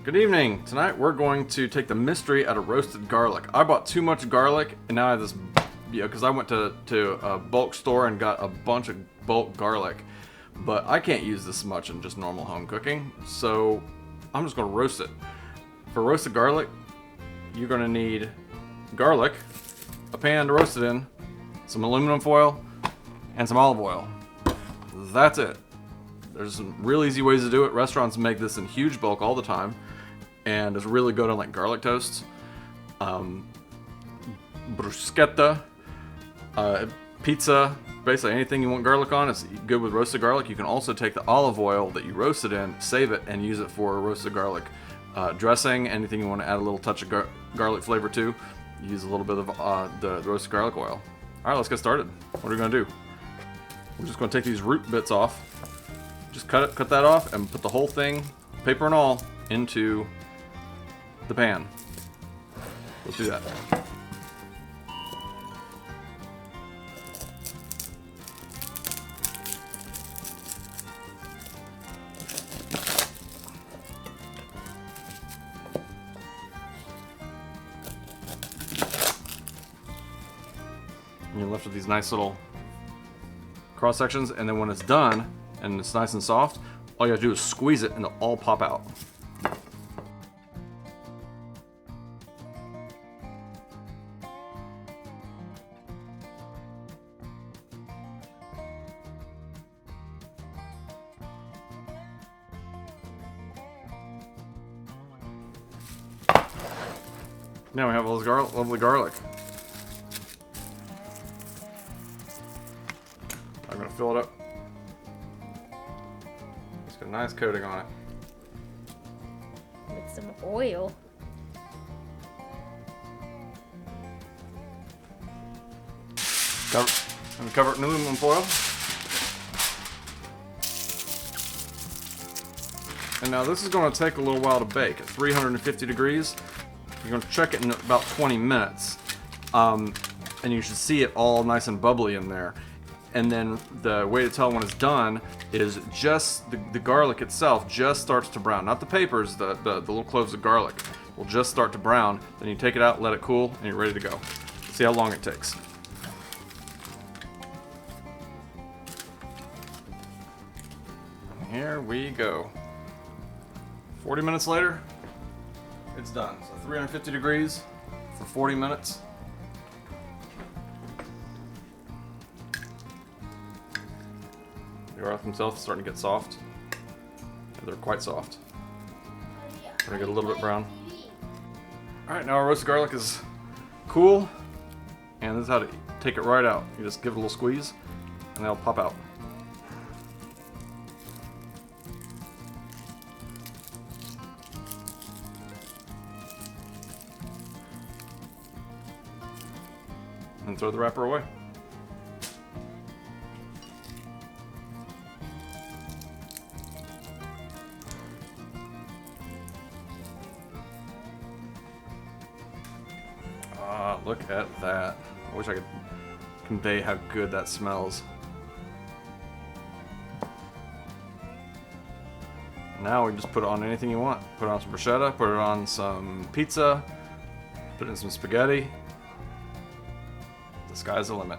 Good evening. Tonight we're going to take the mystery out of roasted garlic. I bought too much garlic and now I have this, because I went to a bulk store and got a bunch of bulk garlic. But I can't use this much in just normal home cooking, so I'm just going to roast it. For roasted garlic, you're going to need garlic, a pan to roast it in, some aluminum foil, and some olive oil. That's it. There's some real easy ways to do it. Restaurants make this in huge bulk all the time, and it's really good on like garlic toasts, bruschetta, pizza, basically anything you want garlic on is good with roasted garlic. You can also take the olive oil that you roasted in, save it, and use it for roasted garlic dressing. Anything you want to add a little touch of garlic flavor to, use a little bit of the roasted garlic oil. All right, let's get started. What are we gonna do? We're just gonna take these root bits off. Just cut that off and put the whole thing, paper and all, into the pan. Let's do that. And you're left with these nice little cross sections, and then when it's done and it's nice and soft, all you have to do is squeeze it and it'll all pop out. Now we have all this lovely garlic. I'm gonna fill it up. It's got a nice coating on it. With some oil. Cover it in aluminum foil. And now this is going to take a little while to bake at 350 degrees. You're going to check it in about 20 minutes. And you should see it all nice and bubbly in there. And then the way to tell when it's done is just the garlic itself just starts to brown. Not the papers, the little cloves of garlic will just start to brown. Then you take it out, let it cool, and you're ready to go. See how long it takes. Here we go. 40 minutes later, it's done. So 350 degrees for 40 minutes. The garlic themselves are starting to get soft. And they're quite soft. We're gonna get a little bit brown. Alright, now our roasted garlic is cool. And this is how to take it right out. You just give it a little squeeze and they'll pop out. And throw the wrapper away. Look at that. I wish I could convey how good that smells. Now we just put it on anything you want. Put it on some bruschetta, put it on some pizza, put it in some spaghetti. The sky's the limit.